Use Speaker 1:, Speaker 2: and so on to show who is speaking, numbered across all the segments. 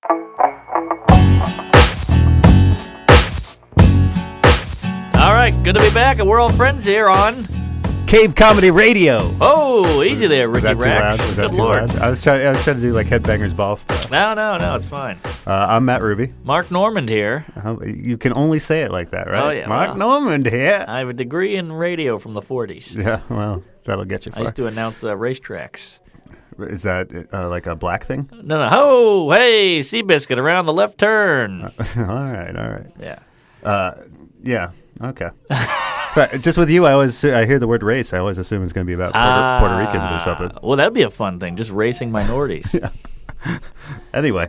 Speaker 1: All right, good to be back, and we're all friends here on
Speaker 2: Cave Comedy Radio.
Speaker 1: Oh, easy there, Ricky
Speaker 2: Was that too
Speaker 1: Rax.
Speaker 2: loud? Was that
Speaker 1: Good
Speaker 2: too
Speaker 1: Lord.
Speaker 2: loud? I was trying to do like Headbangers Ball stuff.
Speaker 1: No, it's fine.
Speaker 2: I'm Matt Ruby.
Speaker 1: Mark Normand here.
Speaker 2: You can only say it like that, right?
Speaker 1: Oh, yeah,
Speaker 2: Mark
Speaker 1: well.
Speaker 2: Normand here.
Speaker 1: I have a degree in radio from the 40s.
Speaker 2: Yeah, well, that'll get you
Speaker 1: I
Speaker 2: far.
Speaker 1: used to announce racetracks.
Speaker 2: Is that like a black thing?
Speaker 1: No. Oh, hey, Seabiscuit around the left turn.
Speaker 2: All right.
Speaker 1: Yeah.
Speaker 2: Yeah, okay. But just with you, I hear the word race. I always assume it's going to be about Puerto Ricans or something.
Speaker 1: Well, that'd be a fun thing, just racing minorities.
Speaker 2: Yeah. Anyway,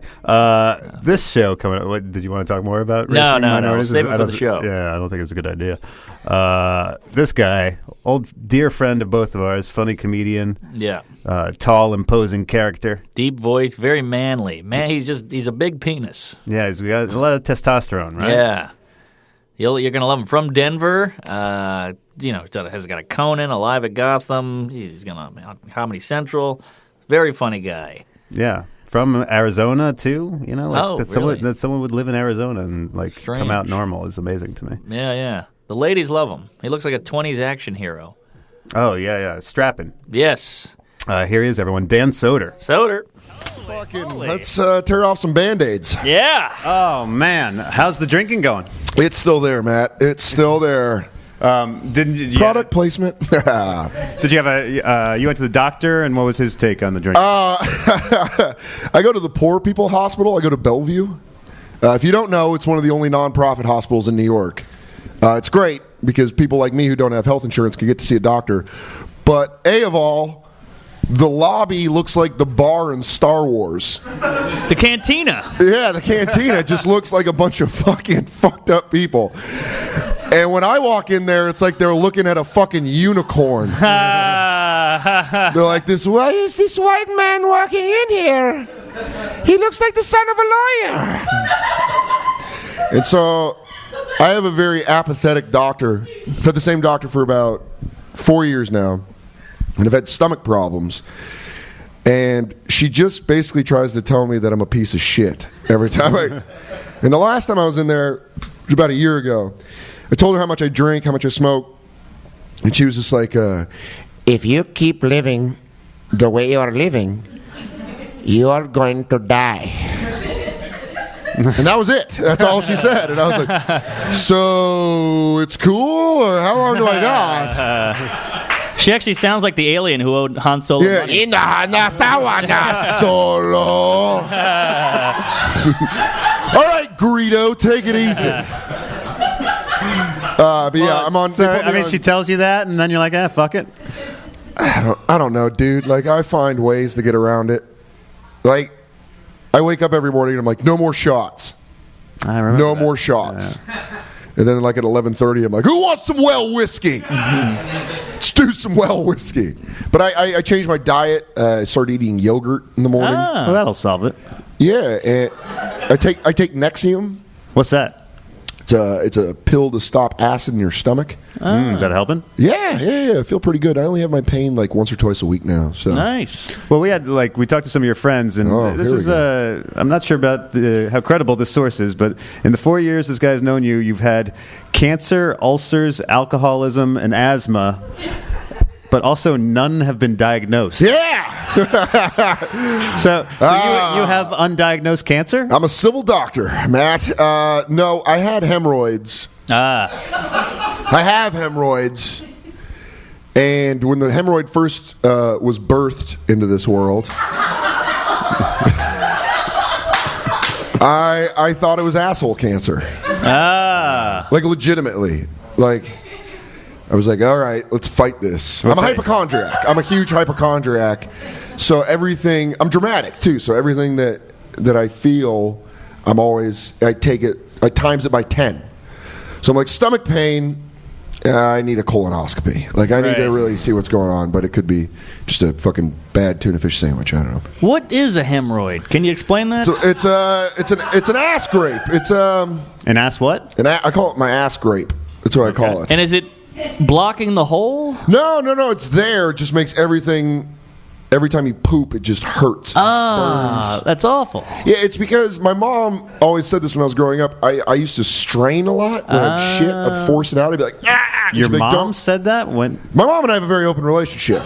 Speaker 2: this show coming up, did you want to talk more about racing
Speaker 1: No.
Speaker 2: minorities?
Speaker 1: Save it for the show.
Speaker 2: Yeah, I don't think it's a good idea. This guy, old dear friend of both of ours, funny comedian.
Speaker 1: Yeah.
Speaker 2: Tall, imposing character.
Speaker 1: Deep voice, very manly. Man, he's a big penis.
Speaker 2: Yeah, he's got a lot of testosterone, right?
Speaker 1: Yeah. You're going to love him. From Denver, has got a Conan, a Live at Gotham. He's going to Comedy Central. Very funny guy.
Speaker 2: Yeah. From Arizona, too. You know,
Speaker 1: really?
Speaker 2: that someone would live in Arizona and
Speaker 1: Strange.
Speaker 2: come out normal is amazing to me.
Speaker 1: Yeah. The ladies love him. He looks like a 20s action hero.
Speaker 2: Oh, yeah. Strapping.
Speaker 1: Yes.
Speaker 2: Here he is, everyone. Dan Soder.
Speaker 3: Let's tear off some Band-Aids.
Speaker 1: Yeah.
Speaker 2: Oh, man. How's the drinking going?
Speaker 3: It's still there, Matt. It's still there.
Speaker 2: Didn't you?
Speaker 3: Product placement.
Speaker 2: Did you have you went to the doctor, and what was his take on the drink?
Speaker 3: I go to the poor people hospital. I go to Bellevue. If you don't know, it's one of the only nonprofit hospitals in New York. It's great because people like me who don't have health insurance can get to see a doctor. But A of all, the lobby looks like the bar in Star Wars.
Speaker 1: The cantina.
Speaker 3: Yeah, the cantina just looks like a bunch of fucking fucked up people. And when I walk in there, it's like they're looking at a fucking unicorn. They're like, why is this white man walking in here? He looks like the son of a lawyer. And so I have a very apathetic doctor. I've had the same doctor for about 4 years now. And I've had stomach problems. And she just basically tries to tell me that I'm a piece of shit every time. And the last time I was in there, about a year ago, I told her how much I drink, how much I smoke. And she was just like, if you keep living the way you are living, you are going to die. And that was it. That's all she said. And I was like, so it's cool? Or how long do I got?
Speaker 4: She actually sounds like the alien who owed Han Solo money.
Speaker 3: Solo. All right, Greedo, take it easy. But yeah, I'm on.
Speaker 2: She tells you that, and then you're like, fuck it.
Speaker 3: I don't know, dude. Like, I find ways to get around it. Like, I wake up every morning and I'm like, no more shots.
Speaker 2: I remember
Speaker 3: no
Speaker 2: that.
Speaker 3: more shots.
Speaker 2: Yeah.
Speaker 3: And then, like, at 11:30, I'm like, who wants some well whiskey? Let's do some well whiskey. But I changed my diet. I started eating yogurt in the morning.
Speaker 2: Well, that'll solve it.
Speaker 3: Yeah, and I take Nexium.
Speaker 2: What's that?
Speaker 3: It's a pill to stop acid in your stomach.
Speaker 2: Is that helping?
Speaker 3: Yeah. I feel pretty good. I only have my pain like once or twice a week now. So
Speaker 4: Nice.
Speaker 2: Well, we talked to some of your friends, and this is I'm not sure about how credible this source is, but in the 4 years this guy's known you, you've had cancer, ulcers, alcoholism, and asthma, but also none have been diagnosed.
Speaker 3: Yeah.
Speaker 2: So you have undiagnosed cancer?
Speaker 3: I'm a civil doctor, Matt. No, I had hemorrhoids. I have hemorrhoids. And when the hemorrhoid first was birthed into this world, I thought it was asshole cancer. Like, legitimately. Like, I was like, all right, let's fight this. I'm a hypochondriac. I'm a huge hypochondriac. So everything, I'm dramatic too. So everything that I feel, I times it by 10. So I'm like, stomach pain, I need a colonoscopy. Like, I need to really see what's going on, but it could be just a fucking bad tuna fish sandwich. I don't know.
Speaker 4: What is a hemorrhoid? Can you explain that?
Speaker 3: So it's an ass grape. It's
Speaker 2: An ass what?
Speaker 3: I call it my ass grape. That's what I call it.
Speaker 4: And is it blocking the hole?
Speaker 3: No. It's there. It just makes everything every time you poop, it just hurts.
Speaker 4: Ah, that's awful.
Speaker 3: Yeah, it's because my mom always said this when I was growing up. I used to strain a lot when I'd shit. I'd force it out. I'd be like, ah!
Speaker 2: Your
Speaker 3: She'd be like,
Speaker 2: mom
Speaker 3: "Don't."
Speaker 2: said that? When?
Speaker 3: My mom and I have a very open relationship.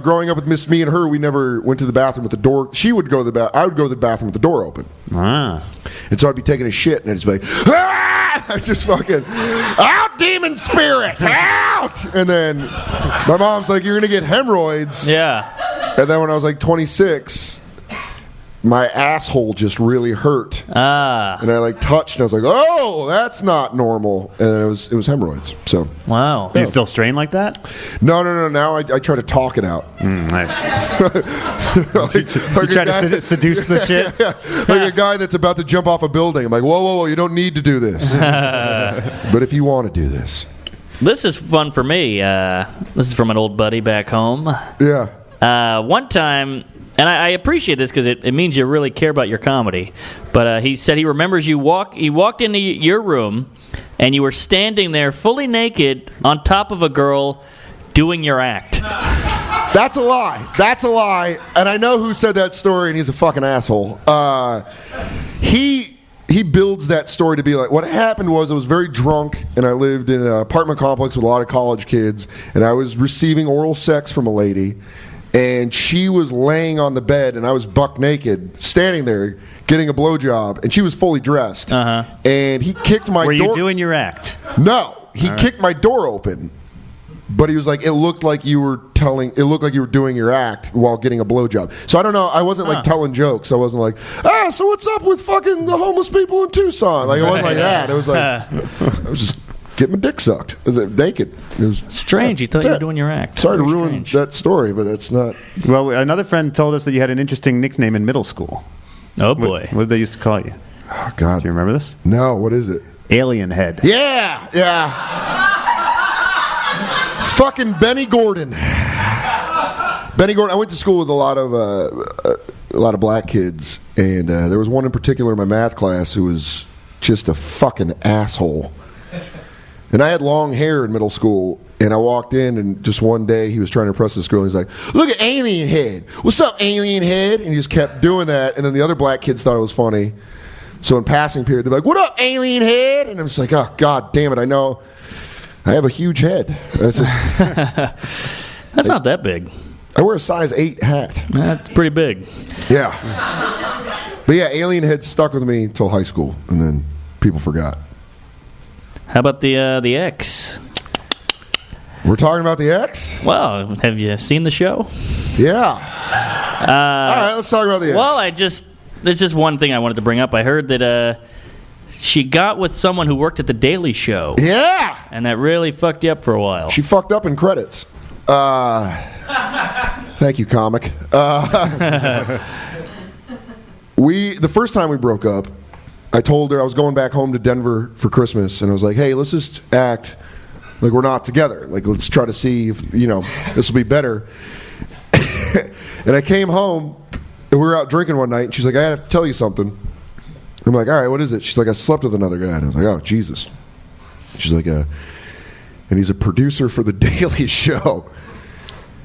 Speaker 3: Growing up with me and her, we never went to the bathroom with the door. She would go to the bathroom. I would go to the bathroom with the door open.
Speaker 2: Ah.
Speaker 3: And so I'd be taking a shit, and I'd just be like, ah! I just fucking, out, demon spirit, out! And then my mom's like, you're going to get hemorrhoids.
Speaker 4: Yeah.
Speaker 3: And then when I was like 26, my asshole just really hurt.
Speaker 4: Ah.
Speaker 3: And I like touched, and I was like, oh, that's not normal. And then it was hemorrhoids. So
Speaker 4: Wow.
Speaker 2: Do you still strain like that?
Speaker 3: no. Now I try to talk it out.
Speaker 2: Nice.
Speaker 3: like
Speaker 2: You try to seduce the shit?
Speaker 3: like a guy that's about to jump off a building. I'm like, whoa, you don't need to do this. But if you want to do this.
Speaker 4: This is fun for me. This is from an old buddy back home.
Speaker 3: Yeah.
Speaker 4: One time, and I appreciate this because it means you really care about your comedy, but he said he remembers he walked into your room and you were standing there fully naked on top of a girl doing your act.
Speaker 3: That's a lie. And I know who said that story, and he's a fucking asshole. He builds that story to be like, what happened was I was very drunk, and I lived in an apartment complex with a lot of college kids, and I was receiving oral sex from a lady, and she was laying on the bed, and I was buck naked, standing there, getting a blowjob, and she was fully dressed.
Speaker 4: Uh-huh.
Speaker 3: And he kicked my door.
Speaker 2: Were you doing your act?
Speaker 3: No. He kicked my door open. But he was like, it looked like you were doing your act while getting a blowjob. So I don't know. I wasn't like telling jokes. I wasn't like, so what's up with fucking the homeless people in Tucson? Like, it wasn't like that. It was like, I was just getting my dick sucked naked. It was
Speaker 4: Strange. You thought you were doing your act.
Speaker 3: Sorry to
Speaker 4: Very
Speaker 3: ruin
Speaker 4: strange.
Speaker 3: that story, but that's not.
Speaker 2: Well, another friend told us that you had an interesting nickname in middle school.
Speaker 4: Oh, boy.
Speaker 2: What did they used to call you?
Speaker 3: Oh, God.
Speaker 2: Do you remember this?
Speaker 3: No, what is it?
Speaker 2: Alien Head.
Speaker 3: Yeah. Fucking Benny Gordon. I went to school with a lot of black kids, and there was one in particular in my math class who was just a fucking asshole. And I had long hair in middle school, and I walked in, and just one day he was trying to impress this girl, and he's like, look at Alien Head. What's up, Alien Head? And he just kept doing that, and then the other black kids thought it was funny. So in passing period, they're like, what up, Alien Head? And I'm just like, oh, God damn it, I know. I have a huge head. That's just,
Speaker 4: That's not that big.
Speaker 3: I wear a size 8 hat.
Speaker 4: That's pretty big.
Speaker 3: Yeah. But yeah, Alien Head stuck with me until high school, and then people forgot.
Speaker 4: How about the X?
Speaker 3: We're talking about the X?
Speaker 4: Well, have you seen the show?
Speaker 3: Yeah. All right, let's talk about the X.
Speaker 4: Well, there's just one thing I wanted to bring up. I heard that she got with someone who worked at The Daily Show.
Speaker 3: Yeah.
Speaker 4: And that really fucked you up for a while.
Speaker 3: She fucked up in credits. Thank you, comic. The first time we broke up, I told her I was going back home to Denver for Christmas, and I was like, hey, let's just act like we're not together. Like, let's try to see if, this will be better. And I came home, and we were out drinking one night, and she's like, I have to tell you something. I'm like, all right, what is it? She's like, I slept with another guy. And I was like, oh, Jesus. She's like, and he's a producer for The Daily Show.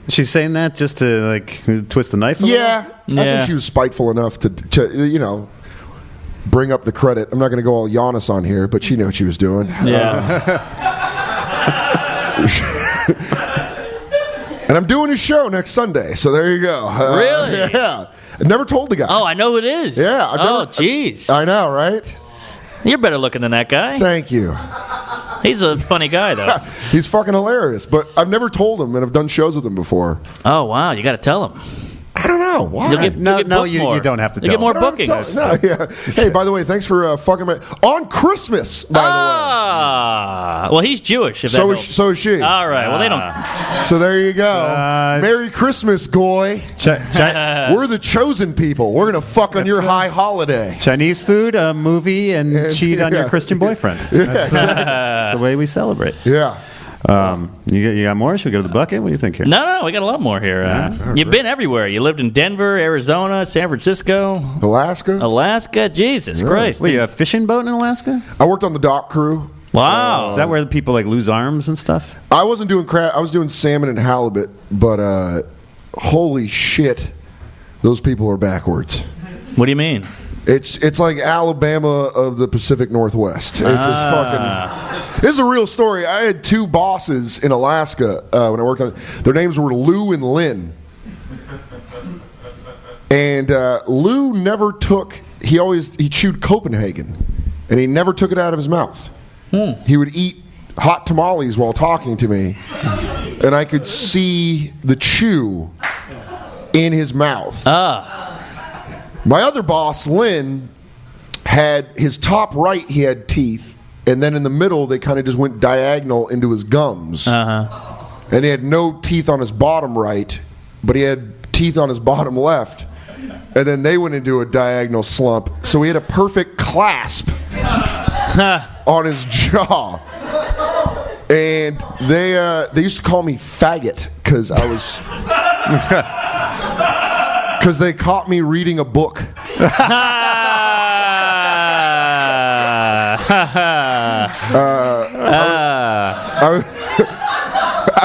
Speaker 2: She's saying that just to, like, twist the knife a little?
Speaker 3: I think she was spiteful enough to bring up the credit. I'm not going to go all Giannis on here, but she knew what she was doing.
Speaker 4: Yeah.
Speaker 3: And I'm doing a show next Sunday, so there you go.
Speaker 4: Really?
Speaker 3: Yeah. I never told the guy.
Speaker 4: Oh, I know who it is.
Speaker 3: Yeah.
Speaker 4: Jeez.
Speaker 3: I know, right?
Speaker 4: You're better looking than that guy.
Speaker 3: Thank you.
Speaker 4: He's a funny guy, though.
Speaker 3: He's fucking hilarious, but I've never told him, and I've done shows with him before.
Speaker 4: Oh, wow. You got to tell him.
Speaker 3: I don't know. Why?
Speaker 4: You'll get booked more.
Speaker 2: You don't have to
Speaker 4: You'll
Speaker 2: tell
Speaker 4: get more
Speaker 2: him.
Speaker 4: bookings.
Speaker 3: No, yeah. Hey, by the way, thanks for fucking my... On Christmas, by
Speaker 4: Well, he's Jewish, if
Speaker 3: the way.
Speaker 4: that helps.
Speaker 3: So is she.
Speaker 4: All right. Well, they don't...
Speaker 3: So there you go. Merry Christmas, Goy. We're the chosen people. We're going to fuck on your high holiday.
Speaker 2: Chinese food, a movie, and cheat on your Christian boyfriend. That's the way we celebrate.
Speaker 3: Yeah.
Speaker 2: You got more? Should we go to the bucket? What do you think here?
Speaker 4: No, we got a lot more here. You've been everywhere. You lived in Denver, Arizona, San Francisco,
Speaker 3: Alaska.
Speaker 4: Alaska. Jesus Christ.
Speaker 2: Wait, you have a fishing boat in Alaska?
Speaker 3: I worked on the dock crew.
Speaker 4: Wow.
Speaker 2: Is that where the people like lose arms and stuff?
Speaker 3: I wasn't doing crab. I was doing salmon and halibut, but holy shit, those people are backwards.
Speaker 4: What do you mean?
Speaker 3: It's like Alabama of the Pacific Northwest. It's just fucking. This is a real story. I had 2 bosses in Alaska when I worked on. Their names were Lou and Lynn. And Lou never took. He chewed Copenhagen, and he never took it out of his mouth. He would eat hot tamales while talking to me, and I could see the chew in his mouth. My other boss, Lynn, had his top right, he had teeth, and then in the middle, they kind of just went diagonal into his gums. And he had no teeth on his bottom right, but he had teeth on his bottom left. And then they went into a diagonal slump. So he had a perfect clasp on his jaw. And they used to call me faggot because I was... Because they caught me reading a book.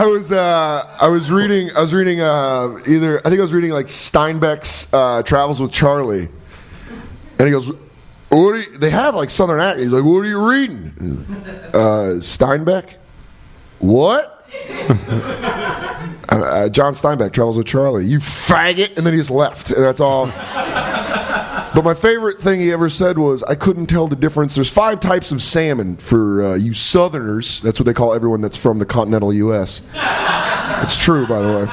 Speaker 3: I was reading either I think I was reading like Steinbeck's Travels with Charlie, and he goes, they have like Southern accent. He's like, what are you reading? Steinbeck. What? John Steinbeck, Travels with Charlie. You faggot, and then he just left. And that's all. But my favorite thing he ever said was, I couldn't tell the difference. There's 5 types of salmon for you Southerners. That's what they call everyone that's from the continental U.S. It's true, by the way.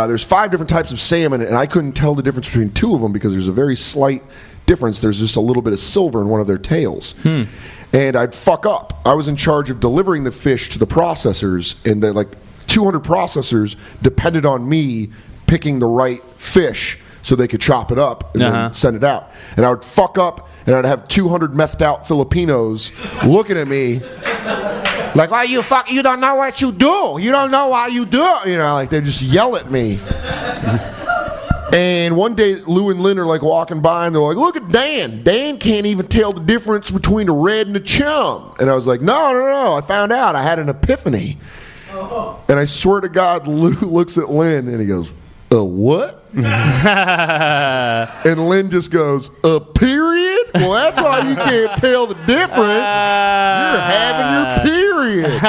Speaker 3: There's 5 different types of salmon, and I couldn't tell the difference between 2 of them because there's a very slight difference. There's just a little bit of silver in one of their tails. And I'd fuck up. I was in charge of delivering the fish to the processors, and they're like 200 processors depended on me picking the right fish so they could chop it up and then send it out. And I would fuck up, and I'd have 200 methed out Filipinos looking at me like, why you fuck? You don't know what you do. You don't know why you do it. You know, like they just yell at me. And one day, Lou and Lynn are like walking by, and they're like, look at Dan. Dan can't even tell the difference between a red and a chum. And I was like, no. I found out. I had an epiphany. And I swear to God, Lou looks at Lynn, and he goes, what? And Lynn just goes, a period? Well, that's why you can't tell the difference. You're having your period.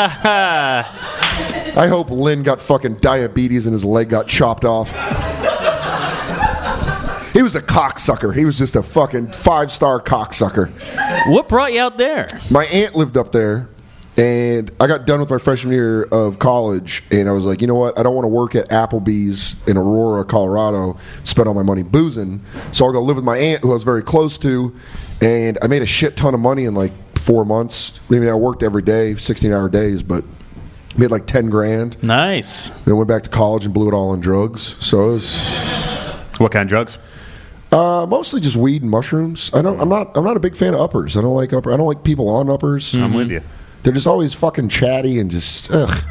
Speaker 3: I hope Lynn got fucking diabetes and his leg got chopped off. He was a cocksucker. He was just a fucking 5-star cocksucker.
Speaker 4: What brought you out there?
Speaker 3: My aunt lived up there, and I got done with my freshman year of college, and I was like, you know what? I don't want to work at Applebee's in Aurora, Colorado, spend all my money boozing, so I'll go live with my aunt, who I was very close to, and I made a shit ton of money in like 4 months. I mean, I worked every day, 16-hour days, but made like 10 grand.
Speaker 4: Nice.
Speaker 3: Then went back to college and blew it all on drugs. So it was...
Speaker 2: What kind of drugs?
Speaker 3: Mostly just weed and mushrooms. I'm not a big fan of uppers. I don't like people on uppers.
Speaker 2: I'm with you.
Speaker 3: They're just always fucking chatty and just ugh.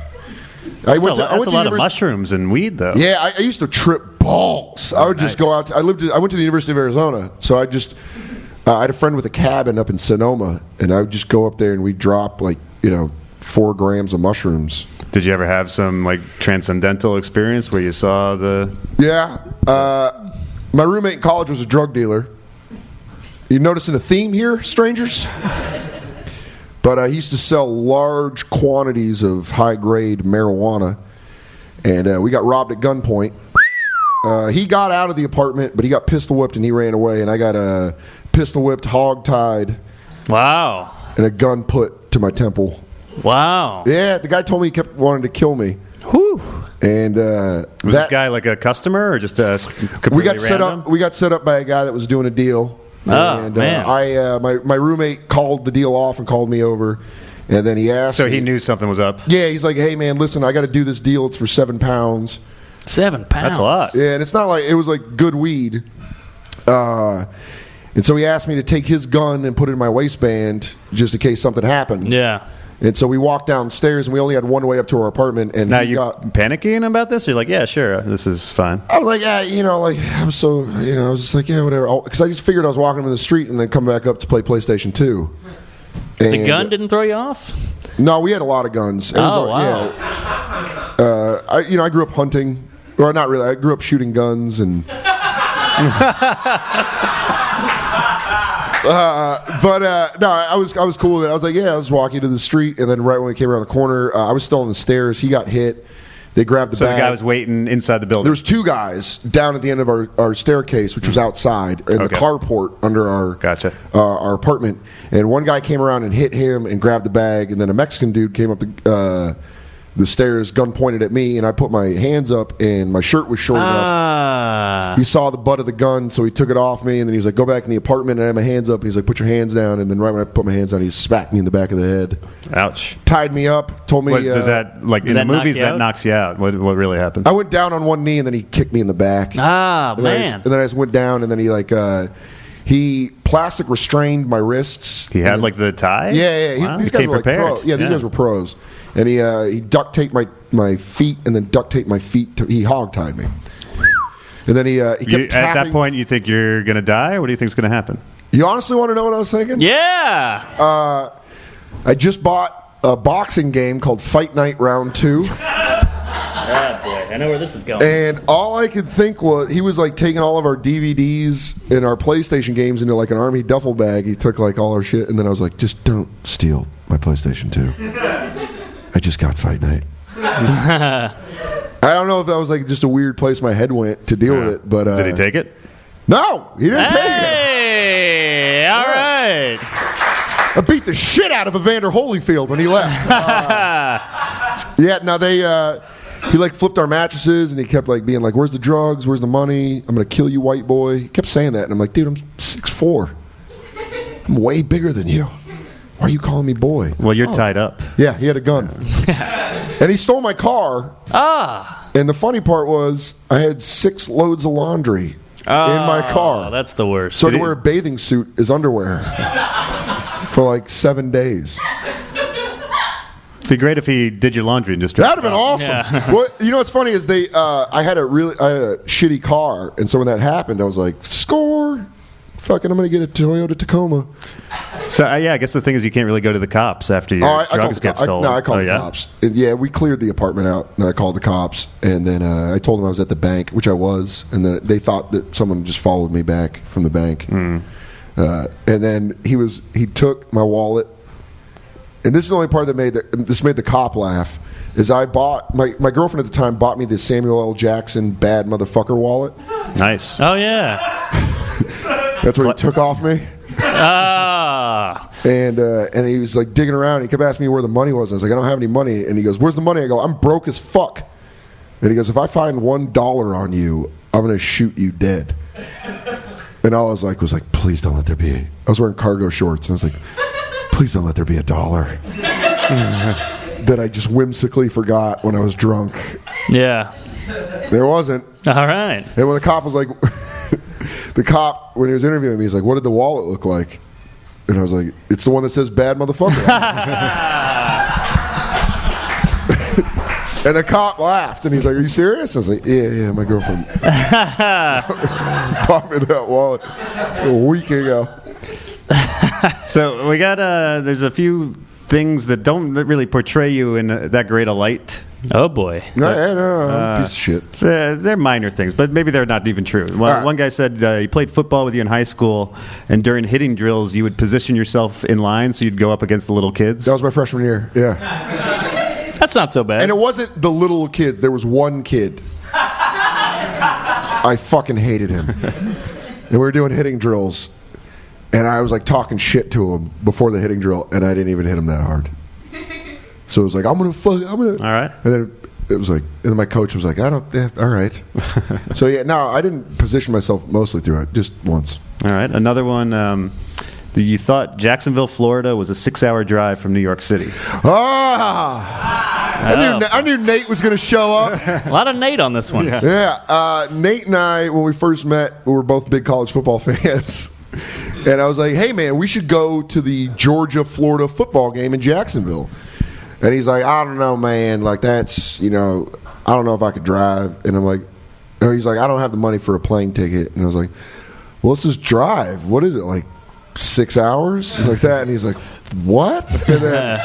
Speaker 2: That's a lot of mushrooms and weed, though.
Speaker 3: Yeah, I used to trip balls. I would just go out. I went to the University of Arizona, so I just I had a friend with a cabin up in Sonoma, and I would just go up there and we'd drop 4 grams of mushrooms.
Speaker 2: Did you ever have some like transcendental experience where you saw the?
Speaker 3: Yeah. My roommate in college was a drug dealer. You noticing a theme here, strangers? But he used to sell large quantities of high-grade marijuana, and we got robbed at gunpoint. He got out of the apartment, but he got pistol-whipped and he ran away, and I got pistol-whipped, hog-tied.
Speaker 4: Wow.
Speaker 3: And a gun put to my temple.
Speaker 4: Wow.
Speaker 3: Yeah, the guy told me he kept wanting to kill me.
Speaker 4: Whew.
Speaker 3: And
Speaker 2: was this guy like a customer or just completely
Speaker 3: we got set up by a guy that was doing a deal. And
Speaker 4: man.
Speaker 3: My roommate called the deal off and called me over, and then he asked.
Speaker 2: So he knew something was up.
Speaker 3: Yeah, he's like, "Hey man, listen, I got to do this deal. It's for £7."
Speaker 4: £7.
Speaker 2: That's a lot.
Speaker 3: Yeah, and it's not like it was like good weed. And so he asked me to take his gun and put it in my waistband just in case something happened.
Speaker 4: Yeah.
Speaker 3: And so we walked downstairs, and we only had one way up to our apartment. And
Speaker 2: now you panicking about this? Or you're like, yeah, sure, this is fine.
Speaker 3: I was like, I was so, I was just like, yeah, whatever. Because I just figured I was walking him in the street and then come back up to play PlayStation 2.
Speaker 4: The gun didn't throw you off?
Speaker 3: No, we had a lot of guns. It was,
Speaker 4: wow.
Speaker 3: Yeah. I grew up hunting. Or not really. I grew up shooting guns and. No, I was cool with it. I was like, yeah, I was walking to the street, and then right when we came around the corner, I was still on the stairs. He got hit. They grabbed the bag.
Speaker 2: So the guy was waiting inside the building.
Speaker 3: There was two guys down at the end of our staircase, which was outside, in the carport under our apartment. And one guy came around and hit him and grabbed the bag, and then a Mexican dude came up the stairs, gun pointed at me, and I put my hands up, and my shirt was short enough. He saw the butt of the gun, so he took it off me, and then he was like, go back in the apartment, and I had my hands up, and he's like, put your hands down, and then right when I put my hands down, he smacked me in the back of the head.
Speaker 2: Ouch.
Speaker 3: Tied me up, told me...
Speaker 2: does that, like, in the movies, that knocks you out? What really happened?
Speaker 3: I went down on one knee, and then he kicked me in the back.
Speaker 4: Man.
Speaker 3: And then I just went down, and then he plastic restrained my wrists.
Speaker 2: He had, like, the tie?
Speaker 3: Yeah.
Speaker 2: Wow.
Speaker 3: These guys were like pros. Yeah, these guys were pros. And he duct taped my feet, and then duct taped my feet. He hog-tied me. And then he kept tapping.
Speaker 2: At that point, you think you're going to die? Or what do you think is going to happen?
Speaker 3: You honestly want to know what I was thinking?
Speaker 4: Yeah.
Speaker 3: I just bought a boxing game called Fight Night Round 2.
Speaker 4: Oh, boy. I know where this is going.
Speaker 3: And all I could think was, he was like taking all of our DVDs and our PlayStation games into like an army duffel bag. He took like all our shit, and then I was like, just don't steal my PlayStation 2. I just got Fight Night. I don't know if that was like just a weird place my head went to deal with it, but
Speaker 2: did he take it?
Speaker 3: No, he didn't take it.
Speaker 4: Hey, all right.
Speaker 3: I beat the shit out of Evander Holyfield when he left. He like flipped our mattresses, and he kept like being like, "Where's the drugs? Where's the money? I'm gonna kill you, white boy." He kept saying that, and I'm like, "Dude, I'm 6'4". I'm way bigger than you. Why are you calling me boy?"
Speaker 2: Well, you're tied up.
Speaker 3: Yeah, he had a gun. And he stole my car. And the funny part was, I had 6 loads of laundry in my car.
Speaker 4: That's the worst.
Speaker 3: So I had to wear a bathing suit as underwear for like 7 days.
Speaker 2: It'd be great if he did your laundry and just
Speaker 3: That'd have been awesome.
Speaker 4: Yeah.
Speaker 3: Well, you know what's funny is I had a shitty car, and so when that happened, I was like, score! Fucking, I'm going to get a Toyota Tacoma.
Speaker 2: So, I guess the thing is you can't really go to the cops after your drugs get stolen.
Speaker 3: I called the cops. Yeah, we cleared the apartment out, and I called the cops, and then I told them I was at the bank, which I was, and then they thought that someone just followed me back from the bank. And then he took my wallet, and this is the only part that made the cop laugh, is I bought, my girlfriend at the time bought me the Samuel L. Jackson bad motherfucker wallet.
Speaker 2: Nice.
Speaker 4: Oh, yeah.
Speaker 3: That's what he took off me. And he was like digging around. He kept asking me where the money was. I was like, I don't have any money. And he goes, where's the money? I go, I'm broke as fuck. And he goes, if I find $1 on you, I'm going to shoot you dead. And all I was like, please don't let there be. I was wearing cargo shorts. And I was like, please don't let there be $1. That I just whimsically forgot when I was drunk.
Speaker 4: Yeah.
Speaker 3: There wasn't.
Speaker 4: All right.
Speaker 3: And when the cop was like... The cop, when he was interviewing me, he's like, what did the wallet look like? And I was like, it's the one that says bad motherfucker. And the cop laughed, and he's like, are you serious? I was like, yeah, my girlfriend bought me that wallet a week ago.
Speaker 2: So we got, there's a few things that don't really portray you in that great a light.
Speaker 4: Oh, boy.
Speaker 3: No, piece of shit.
Speaker 2: They're minor things, but maybe they're not even true. One guy said he played football with you in high school, and during hitting drills, you would position yourself in line so you'd go up against the little kids.
Speaker 3: That was my freshman year, yeah.
Speaker 4: That's not so bad.
Speaker 3: And it wasn't the little kids. There was one kid. I fucking hated him. And we were doing hitting drills, and I was like talking shit to him before the hitting drill, and I didn't even hit him that hard. So it was like, I'm gonna. All
Speaker 2: right.
Speaker 3: And then it was like, and then my coach was like, all right. So yeah, no, I didn't position myself mostly through it, just once.
Speaker 2: All right. Another one, you thought Jacksonville, Florida was a 6-hour drive from New York City.
Speaker 3: I knew Nate was gonna show up.
Speaker 4: A lot of Nate on this one.
Speaker 3: Yeah. Nate and I, when we first met, we were both big college football fans. And I was like, hey man, we should go to the Georgia-Florida football game in Jacksonville. And he's like, I don't know, man. Like, that's, I don't know if I could drive. And I'm like, he's like, I don't have the money for a plane ticket. And I was like, well, let's just drive. What is it, like 6 hours, like that. And he's like, what? And then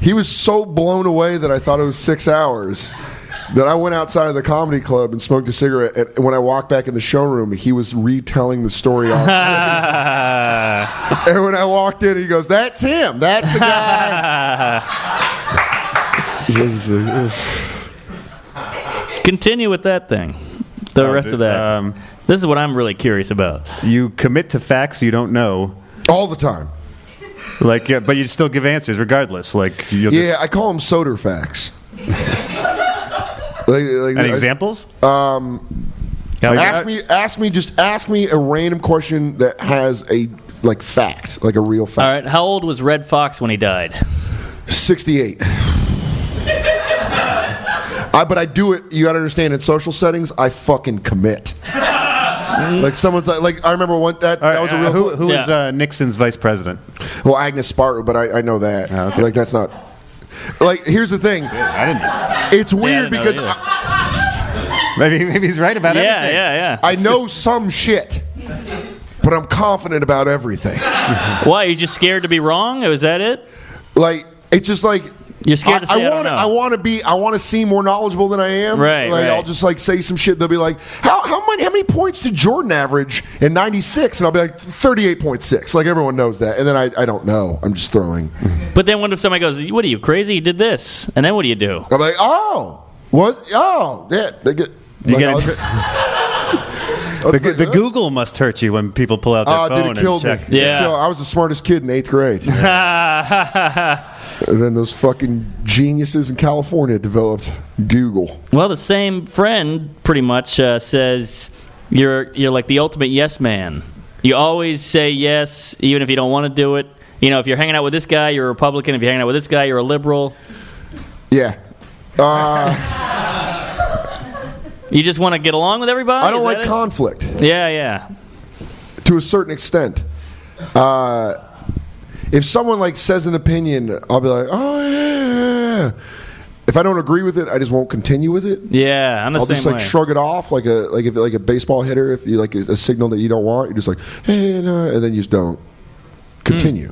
Speaker 3: he was so blown away that I thought it was 6 hours that I went outside of the comedy club and smoked a cigarette. And when I walked back in the showroom, he was retelling the story off stage. And when I walked in, he goes, that's him. That's the guy.
Speaker 4: Continue with that thing. The rest of that. This is what I'm really curious about.
Speaker 2: You commit to facts you don't know.
Speaker 3: All the time.
Speaker 2: Like, yeah, but you still give answers regardless. Like,
Speaker 3: I call them Soder facts.
Speaker 2: Any examples?
Speaker 3: Ask me a random question that has a fact, like a real fact.
Speaker 4: All right. How old was Red Fox when he died?
Speaker 3: 68. But I do it. You got to understand. In social settings, I fucking commit. Like someone's like I remember one that was a real.
Speaker 2: Who was Nixon's vice president?
Speaker 3: Well, Agnes Sparrow, but I know that.
Speaker 2: Oh, okay.
Speaker 3: Like that's not. Like here's the thing.
Speaker 2: I didn't know.
Speaker 3: It's weird because
Speaker 2: maybe he's right about everything.
Speaker 4: Yeah.
Speaker 3: I know some shit, but I'm confident about everything.
Speaker 4: Why? Are you just scared to be wrong? Was that it?
Speaker 3: Like it's just like.
Speaker 4: You're scared to say I don't know.
Speaker 3: I want to seem more knowledgeable than I am.
Speaker 4: Right.
Speaker 3: I'll just say some shit. They'll be like, how many points did Jordan average in '96? And I'll be like 38.6. Like everyone knows that. And then I don't know. I'm just throwing.
Speaker 4: But then what if somebody goes, "What are you crazy? You did this," and then what do you do?
Speaker 3: I'm like, yeah.
Speaker 2: The Google must hurt you when people pull out their phone
Speaker 3: it killed
Speaker 2: and check.
Speaker 3: me.
Speaker 4: Yeah.
Speaker 3: I was the smartest kid in 8th grade. And then those fucking geniuses in California developed Google.
Speaker 4: Well, the same friend pretty much says you're like the ultimate yes man. You always say yes, even if you don't want to do it. You know, if you're hanging out with this guy, you're a Republican. If you're hanging out with this guy, you're a liberal.
Speaker 3: Yeah.
Speaker 4: You just want to get along with everybody?
Speaker 3: I don't like conflict.
Speaker 4: Yeah.
Speaker 3: To a certain extent. If someone says an opinion, I'll be like, oh yeah. If I don't agree with it, I just won't continue with it.
Speaker 4: Yeah, I'm the
Speaker 3: I'll
Speaker 4: same
Speaker 3: just
Speaker 4: way.
Speaker 3: shrug it off like a baseball hitter. If you like a signal that you don't want, you're just like, hey, no, and then you just don't continue.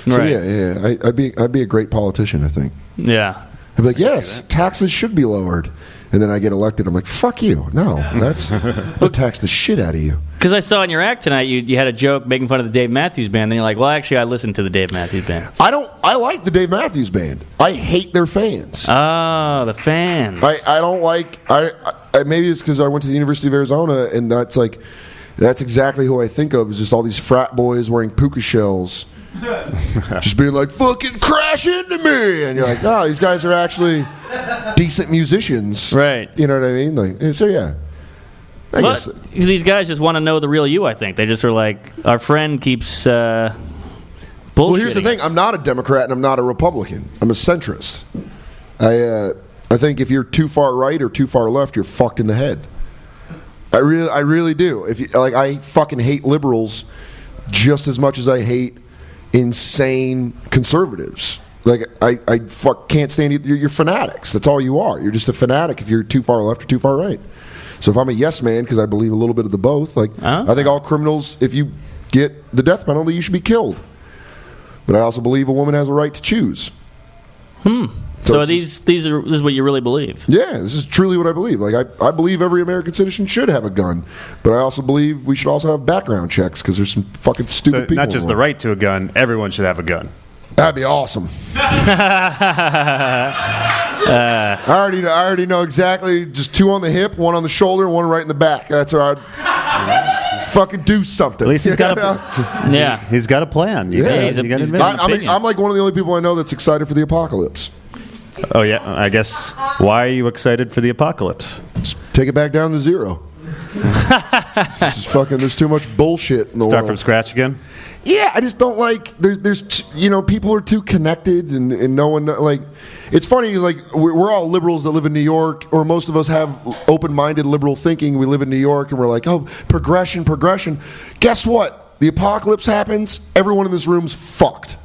Speaker 3: So
Speaker 4: Right.
Speaker 3: yeah, I'd be a great politician. I think.
Speaker 4: Yeah.
Speaker 3: I'd be like, yes, taxes should be lowered. And then I get elected. I'm like, fuck you. No, I'll tax the shit out of you.
Speaker 4: Because I saw in your act tonight, you had a joke making fun of the Dave Matthews Band. Then you're like, well, actually, I listened to the Dave Matthews Band.
Speaker 3: I like the Dave Matthews Band. I hate their fans.
Speaker 4: Oh, the fans.
Speaker 3: I don't like. Maybe it's because I went to the University of Arizona, and that's exactly who I think of. Is just all these frat boys wearing puka shells. Just being like, fucking crash into me. And you're like, no, these guys are actually decent musicians.
Speaker 4: Right.
Speaker 3: You know what I mean? So, yeah. I guess.
Speaker 4: These guys just want to know the real you, I think. They just are like, our friend keeps bullshitting.
Speaker 3: Well, here's the thing. I'm not a Democrat and I'm not a Republican. I'm a centrist. I think if you're too far right or too far left, you're fucked in the head. I really do. I fucking hate liberals just as much as I hate insane conservatives. I can't stand it. You're fanatics. That's all you are. You're just a fanatic if you're too far left or too far right. So if I'm a yes man because I believe a little bit of the both, I think all criminals, if you get the death penalty, you should be killed. But I also believe a woman has a right to choose.
Speaker 4: So this is what you really believe?
Speaker 3: Yeah, this is truly what I believe. I believe every American citizen should have a gun, but I also believe we should also have background checks because there's some fucking stupid people.
Speaker 2: Not just the right to a gun, everyone should have a gun.
Speaker 3: That'd be awesome. I already know exactly. Just 2 on the hip, 1 on the shoulder, 1 right in the back. That's how I'd fucking do something.
Speaker 2: At least he's got he's got a plan. You gotta admit.
Speaker 3: I'm like one of the only people I know that's excited for the apocalypse.
Speaker 2: Oh yeah, I guess. Why are you excited for the apocalypse?
Speaker 3: Just take it back down to 0. There's too much bullshit in the
Speaker 2: Start
Speaker 3: world.
Speaker 2: from scratch again?
Speaker 3: Yeah, I just don't like. There's people are too connected and no one It's funny, we're all liberals that live in New York, or most of us have open-minded liberal thinking. We live in New York, and we're like, oh, progression. Guess what? The apocalypse happens. Everyone in this room's fucked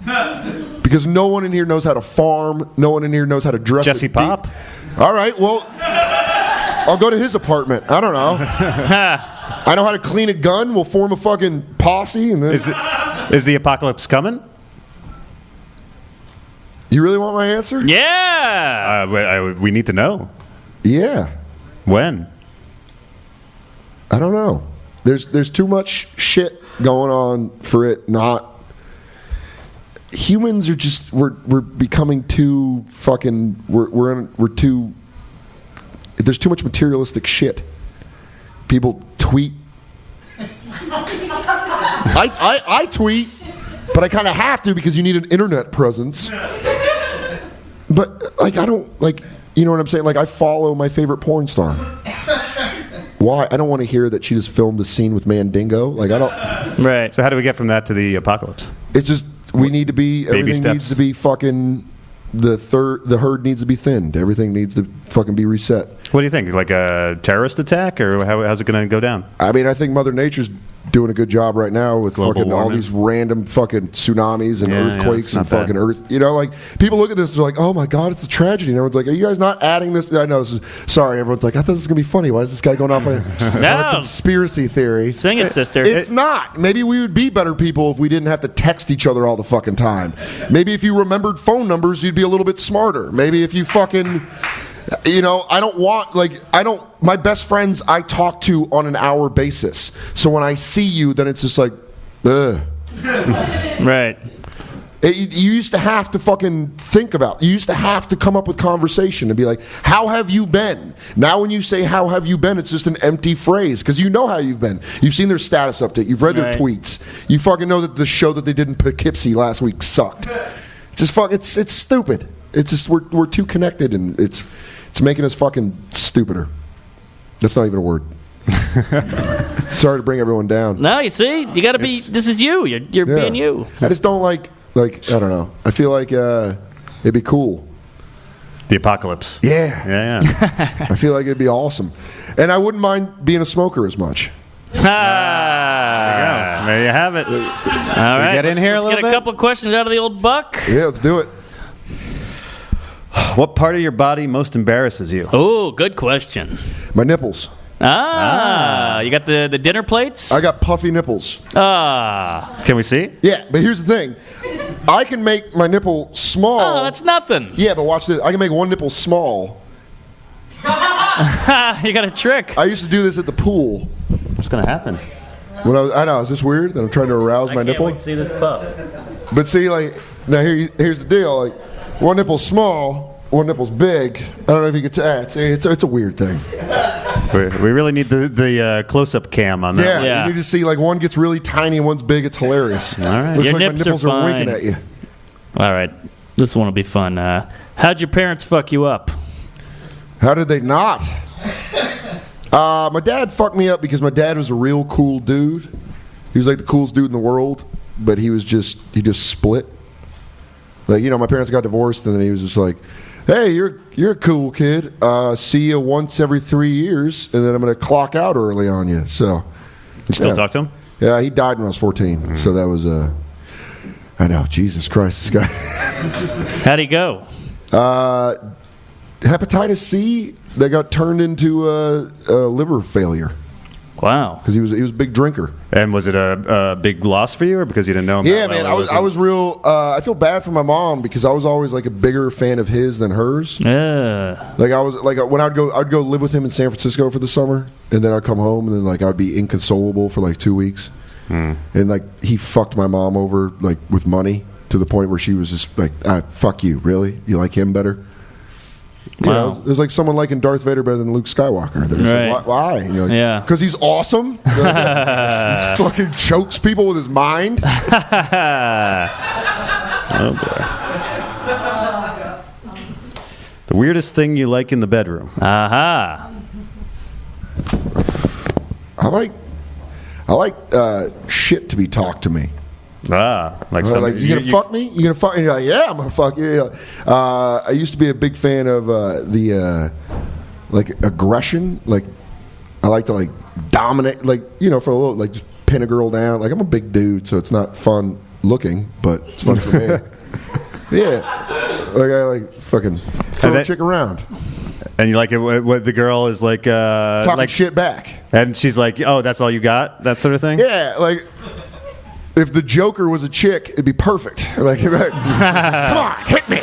Speaker 3: because no one in here knows how to farm. No one in here knows how to dress.
Speaker 2: Jesse Pop.
Speaker 3: All right, well, I'll go to his apartment. I don't know. I know how to clean a gun. We'll form a fucking posse, and then
Speaker 2: Is the apocalypse coming?
Speaker 3: You really want my answer?
Speaker 4: Yeah.
Speaker 2: We need to know.
Speaker 3: Yeah.
Speaker 2: When?
Speaker 3: I don't know. There's too much shit going on for it not. Humans are just we're becoming too fucking we're too. There's too much materialistic shit. People tweet. I tweet, but I kind of have to because you need an internet presence. But like I don't like you know what I'm saying? Like I follow my favorite porn star. Why? I don't want to hear that she just filmed a scene with Mandingo. Like I don't.
Speaker 4: Right.
Speaker 2: So how do we get from that to the apocalypse?
Speaker 3: It's just we need to be.
Speaker 2: Baby
Speaker 3: Everything
Speaker 2: steps.
Speaker 3: needs to be fucking. The herd needs to be thinned. Everything needs to fucking be reset.
Speaker 2: What do you think? Like a terrorist attack, or how's it going to go down?
Speaker 3: I mean, I think Mother Nature's doing a good job right now with
Speaker 2: Global
Speaker 3: fucking all
Speaker 2: warming.
Speaker 3: these random fucking tsunamis and earthquakes
Speaker 2: it's
Speaker 3: and
Speaker 2: not bad.
Speaker 3: fucking earth. You know, like people look at this, they're like, "Oh my god, it's a tragedy." And everyone's like, "Are you guys not adding this?" I know. This is, sorry, everyone's like, "I thought this was gonna be funny. Why is this guy going off on a
Speaker 4: No.
Speaker 3: conspiracy theory?"
Speaker 4: Sing it, sister.
Speaker 3: It's not. Maybe we would be better people if we didn't have to text each other all the fucking time. Maybe if you remembered phone numbers, you'd be a little bit smarter. Maybe if you fucking, you know, my best friends I talk to on an hour basis. So when I see you, then it's just like, ugh.
Speaker 4: Right.
Speaker 3: You used to have to fucking think about. You used to have to come up with conversation and be like, "How have you been?" Now, when you say "How have you been," it's just an empty phrase because you know how you've been. You've seen their status update. You've read their
Speaker 4: Right.
Speaker 3: tweets. You fucking know that the show that they did in Poughkeepsie last week sucked. It's just fuck. It's stupid. It's just we're too connected and it's making us fucking stupider. That's not even a word. Sorry to bring everyone down.
Speaker 4: No, you see, you got to be. This is you. You're
Speaker 3: Yeah.
Speaker 4: being you.
Speaker 3: I just don't like I don't know. I feel like it'd be cool.
Speaker 2: The apocalypse.
Speaker 3: Yeah.
Speaker 2: Yeah.
Speaker 3: I feel like it'd be awesome. And I wouldn't mind being a smoker as much.
Speaker 4: Ah.
Speaker 2: There you have it.
Speaker 4: All right.
Speaker 2: get in here a
Speaker 4: let's
Speaker 2: little
Speaker 4: get a
Speaker 2: bit?
Speaker 4: couple questions out of the old buck.
Speaker 3: Yeah, let's do it.
Speaker 2: What part of your body most embarrasses you?
Speaker 4: Oh, good question.
Speaker 3: My nipples.
Speaker 4: You got the dinner plates?
Speaker 3: I got puffy nipples.
Speaker 2: Can we see?
Speaker 3: Yeah, but here's the thing. I can make my nipple small.
Speaker 4: Oh, that's nothing.
Speaker 3: Yeah, but watch this. I can make one nipple small.
Speaker 4: You got a trick.
Speaker 3: I used to do this at the pool.
Speaker 2: What's going to happen?
Speaker 3: When I know, is this weird that I'm trying to arouse my nipple?
Speaker 4: wait to see this puff.
Speaker 3: But see, like, now here's the deal. Like, one nipple's small, one nipple's big. I don't know if you could it's a weird thing.
Speaker 2: We really need the close-up cam on that.
Speaker 3: Yeah,
Speaker 4: Yeah.
Speaker 3: you need to see, like, one gets really tiny and one's big. It's hilarious.
Speaker 2: All right.
Speaker 3: Looks
Speaker 4: Your
Speaker 3: like my
Speaker 4: nips are
Speaker 3: nipples are winking
Speaker 4: fine.
Speaker 3: at you.
Speaker 4: All right. This one will be fun. How'd your parents fuck you up?
Speaker 3: How did they not? My dad fucked me up because my dad was a real cool dude. He was like the coolest dude in the world, but he just split. Like, you know, my parents got divorced, and then he was just like, "Hey, you're a cool kid. See you once every 3 years, and then I'm going to clock out early on you." So,
Speaker 2: You still
Speaker 3: yeah.
Speaker 2: talk to him?
Speaker 3: Yeah, he died when I was 14. So that was I know, Jesus Christ, this guy.
Speaker 4: How'd he go?
Speaker 3: Hepatitis C that got turned into liver failure
Speaker 4: Wow.
Speaker 3: because he was a big drinker.
Speaker 2: And was it a big loss for you, or because you didn't know him?
Speaker 3: Yeah,
Speaker 2: that well,
Speaker 3: man,
Speaker 2: or
Speaker 3: I
Speaker 2: it-
Speaker 3: was real. I feel bad for my mom because I was always like a bigger fan of his than hers. Like I was like when I'd go live with him in San Francisco for the summer, and then I'd come home, and then like I'd be inconsolable for like 2 weeks, and like he fucked my mom over like with money to the point where she was just like, "Fuck you, really? You like him better?" You
Speaker 4: Wow.
Speaker 3: know, it was like someone liking Darth Vader better than Luke Skywalker. They're just
Speaker 4: Right.
Speaker 3: like, why? And you're like,
Speaker 4: Yeah.
Speaker 3: because he's awesome. He fucking chokes people with his mind.
Speaker 2: Oh boy. The weirdest thing you like in the bedroom?
Speaker 4: Aha.
Speaker 3: I like shit to be talked to me.
Speaker 2: Like
Speaker 3: Like, you gonna fuck me? You gonna fuck? And you're like, yeah, I'm gonna fuck you. I used to be a big fan of like aggression. Like, I like to like dominate. Like, you know, for a little, like just pin a girl down. Like, I'm a big dude, so it's not fun looking, but it's fun for me. Yeah, like I like fucking throw a chick around,
Speaker 2: And you like it when the girl is like
Speaker 3: talking
Speaker 2: like
Speaker 3: shit back.
Speaker 2: And she's like, "Oh, that's all you got?" That sort of thing.
Speaker 3: Yeah, like if the Joker was a chick, it'd be perfect. Like, come on, hit me.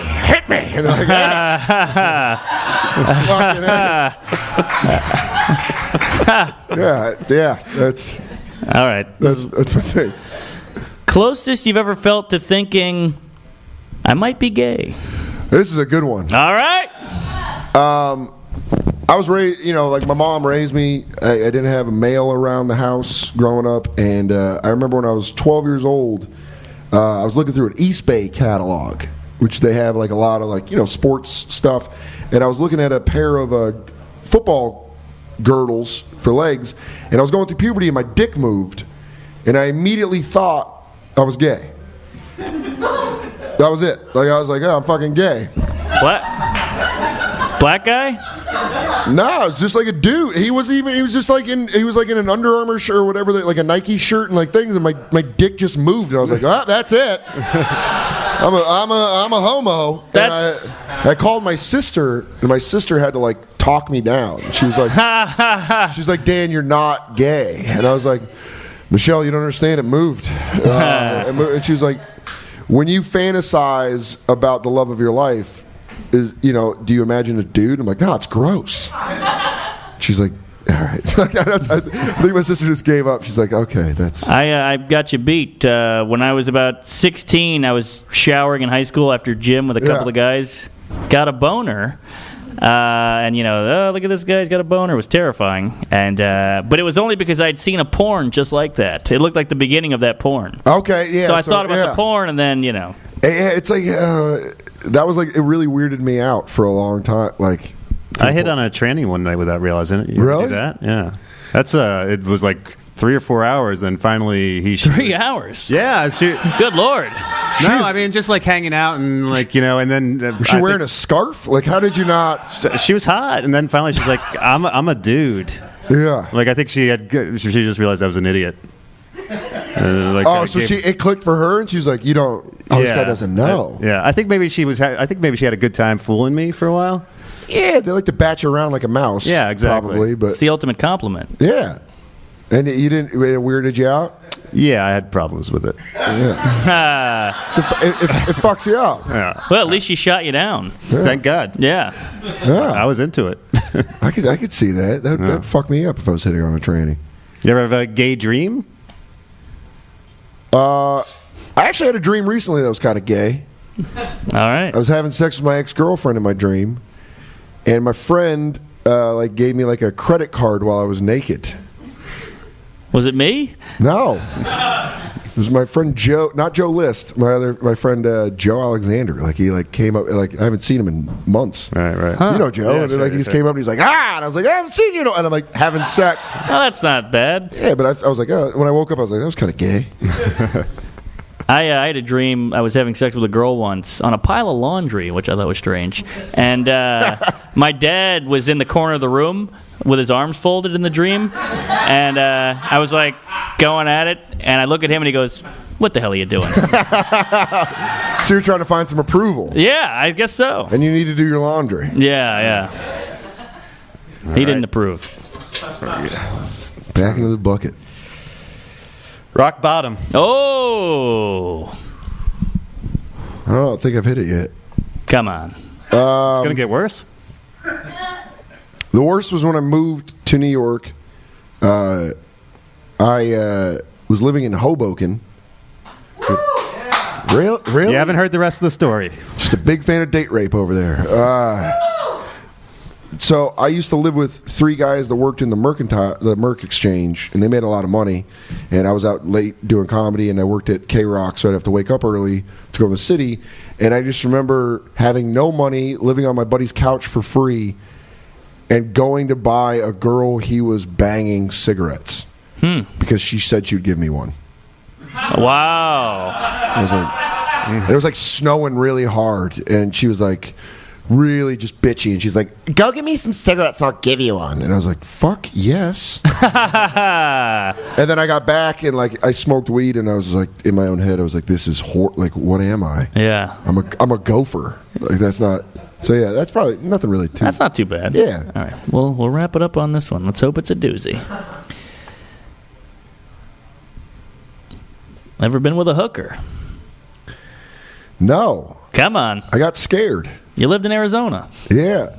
Speaker 3: And I'm like, fucking yeah. That's
Speaker 4: All right.
Speaker 3: my thing.
Speaker 4: Closest you've ever felt to thinking, I might be gay.
Speaker 3: This is a good one.
Speaker 4: All right.
Speaker 3: I was raised, like my mom raised me. I didn't have a male around the house growing up, and I remember when I was 12 years old, I was looking through an East Bay catalog, which they have like a lot of sports stuff, and I was looking at a pair of football girdles for legs, and I was going through puberty, and my dick moved, and I immediately thought I was gay. That was it. Like I was like, oh, I'm fucking gay.
Speaker 4: What? Black guy?
Speaker 3: No, it's just like a dude. He was in an Under Armour shirt or whatever, like a Nike shirt and like things, and my dick just moved, and I was like, oh, that's it. I'm a homo.
Speaker 4: That's...
Speaker 3: And I called my sister, and my sister had to like talk me down. She was like, Dan, you're not gay. And I was like, Michelle, you don't understand. It moved. And she was like, when you fantasize about the love of your life, do you imagine a dude? I'm like, no, it's gross. She's like, all right. I think my sister just gave up. She's like, okay, that's...
Speaker 4: I got you beat. When I was about 16, I was showering in high school after gym with a couple of guys. Got a boner. And oh, look at this guy, he's got a boner. It was terrifying. And but it was only because I'd seen a porn just like that. It looked like the beginning of that porn.
Speaker 3: Okay, yeah.
Speaker 4: So I thought about the porn, and then
Speaker 3: it's like that was like, it really weirded me out for a long time. Like,
Speaker 2: I hit on a tranny one night without realizing it. You
Speaker 3: really?
Speaker 2: Do that? Yeah. That's it was like 3 or 4 hours. Then finally
Speaker 4: 3 hours.
Speaker 2: Yeah.
Speaker 4: Good Lord.
Speaker 2: No, I mean just like hanging out and like and then
Speaker 3: was she wearing a scarf? Like, how did you not?
Speaker 2: She was hot, and then finally she's like, I'm a dude.
Speaker 3: Yeah.
Speaker 2: Like I think she just realized I was an idiot.
Speaker 3: It clicked for her, and she was like, "You don't. Oh, this guy doesn't know."
Speaker 2: I think maybe she had a good time fooling me for a while.
Speaker 3: Yeah, they like to batch around like a mouse.
Speaker 2: Yeah, exactly.
Speaker 3: Probably, but
Speaker 4: it's the ultimate compliment.
Speaker 3: Yeah, and it weirded you out.
Speaker 2: Yeah, I had problems with it.
Speaker 3: Yeah. So it fucks you up.
Speaker 2: Yeah.
Speaker 4: Well, at least she shot you down.
Speaker 2: Yeah. Thank God.
Speaker 4: Yeah.
Speaker 2: I was into it.
Speaker 3: I could see that. That'd fuck me up if I was hitting on a tranny.
Speaker 2: You ever have a gay dream?
Speaker 3: I actually had a dream recently that was kind of gay.
Speaker 4: All right.
Speaker 3: I was having sex with my ex-girlfriend in my dream, and my friend gave me like a credit card while I was naked.
Speaker 4: Was it me?
Speaker 3: No. It was my friend Joe, not Joe List, my friend Joe Alexander. Like he came up, like I haven't seen him in months.
Speaker 2: Right.
Speaker 3: Huh. You know Joe,
Speaker 2: yeah,
Speaker 3: and
Speaker 2: sure,
Speaker 3: he just came up and he's like, and I was like, I haven't seen you, and I'm like having sex.
Speaker 4: Oh, that's not bad.
Speaker 3: Yeah, but I was like, when I woke up, I was like, that was kind of gay.
Speaker 4: I had a dream. I was having sex with a girl once on a pile of laundry, which I thought was strange. And my dad was in the corner of the room with his arms folded in the dream. And I was like going at it, and I look at him, and he goes, "What the hell are you doing?"
Speaker 3: So you're trying to find some approval.
Speaker 4: Yeah, I guess so.
Speaker 3: And you need to do your laundry.
Speaker 4: Yeah. He didn't approve.
Speaker 3: Back into the bucket.
Speaker 2: Rock bottom.
Speaker 4: Oh.
Speaker 3: I don't think I've hit it yet.
Speaker 4: Come on.
Speaker 2: It's going to get worse.
Speaker 3: The worst was when I moved to New York. I was living in Hoboken. Really?
Speaker 2: You haven't heard the rest of the story.
Speaker 3: Just a big fan of date rape over there. So I used to live with 3 guys that worked in the Merc Exchange, and they made a lot of money. And I was out late doing comedy, and I worked at K-Rock, so I'd have to wake up early to go to the city. And I just remember having no money, living on my buddy's couch for free, and going to buy a girl he was banging cigarettes because she said she would give me one.
Speaker 4: Wow.
Speaker 3: It was like snowing really hard, and she was like really just bitchy, and she's like, "Go get me some cigarettes, I'll give you one." And I was like, "Fuck yes." And then I got back, and like I smoked weed, and I was like, in my own head, I was like, "This is like, what am I?"
Speaker 4: Yeah.
Speaker 3: I'm a gopher. Like that's not. So yeah, that's probably nothing really too.
Speaker 4: That's not too bad.
Speaker 3: Yeah.
Speaker 4: All right. We'll wrap it up on this one. Let's hope it's a doozy. Ever been with a hooker?
Speaker 3: No.
Speaker 4: Come on.
Speaker 3: I got scared.
Speaker 4: You lived in Arizona.
Speaker 3: Yeah.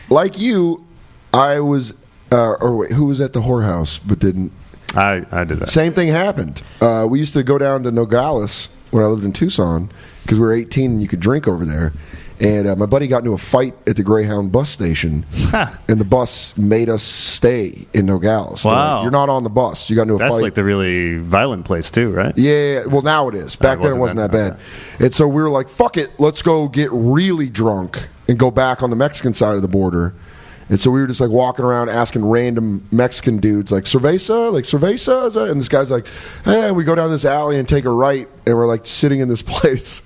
Speaker 3: Like you, I was, who was at the whorehouse but didn't?
Speaker 2: I did that.
Speaker 3: Same thing happened. We used to go down to Nogales when I lived in Tucson because we were 18 and you could drink over there. And my buddy got into a fight at the Greyhound bus station, and the bus made us stay in Nogales. They're
Speaker 4: Wow.
Speaker 3: like, you're not on the bus. You got into a
Speaker 2: That's
Speaker 3: fight.
Speaker 2: like the really violent place too, right?
Speaker 3: Yeah, well, now it is. Back then, it wasn't that bad.
Speaker 2: Okay.
Speaker 3: And so we were like, fuck it, let's go get really drunk and go back on the Mexican side of the border. And so we were just like walking around asking random Mexican dudes, like, cerveza? Like, cerveza? And this guy's like, hey, we go down this alley and take a right. And we're like sitting in this place.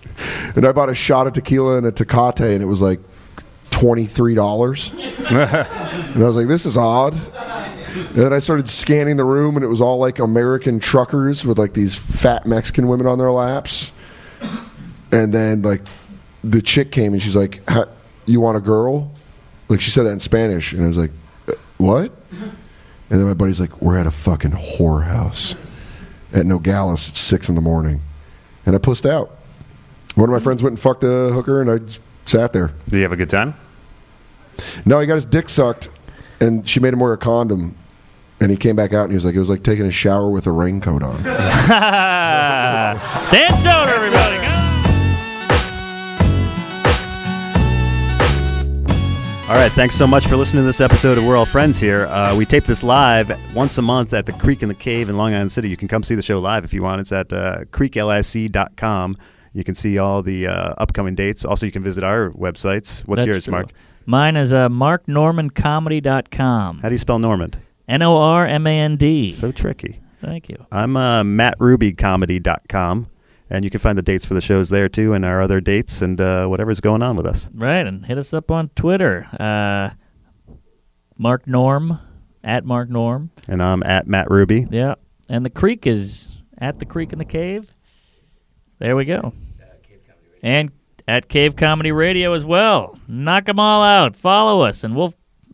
Speaker 3: And I bought a shot of tequila and a Tecate, and it was like $23. And I was like, this is odd. And then I started scanning the room, and it was all like American truckers with like these fat Mexican women on their laps. And then like the chick came and she's like, you want a girl? Like, she said that in Spanish, and I was like, what? And then my buddy's like, we're at a fucking whorehouse at Nogales at 6 in the morning. And I pussed out. One of my friends went and fucked a hooker, and I just sat there.
Speaker 2: Did you have a good time?
Speaker 3: No, he got his dick sucked, and she made him wear a condom. And he came back out, and he was like, it was like taking a shower with a raincoat on.
Speaker 4: Dan Soder, everybody. Go.
Speaker 2: All right, thanks so much for listening to this episode of We're All Friends here. We tape this live once a month at the Creek in the Cave in Long Island City. You can come see the show live if you want. It's at creeklic.com. You can see all the upcoming dates. Also, you can visit our websites. What's
Speaker 4: That's
Speaker 2: yours,
Speaker 4: true.
Speaker 2: Mark?
Speaker 4: Mine is marknormancomedy.com.
Speaker 2: How do you spell Normand?
Speaker 4: Normand.
Speaker 2: So tricky.
Speaker 4: Thank you.
Speaker 2: I'm mattrubycomedy.com. And you can find the dates for the shows there, too, and our other dates and whatever's going on with us.
Speaker 4: Right, and hit us up on Twitter. Mark Norm, at Mark Norm.
Speaker 2: And I'm at Matt Ruby.
Speaker 4: Yeah, and the Creek is at the Creek in the Cave. There we go. And at Cave Comedy Radio as well. Knock them all out. Follow us, and we'll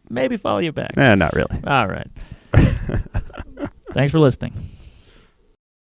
Speaker 4: maybe follow you back.
Speaker 2: Not really.
Speaker 4: All right. Thanks for listening.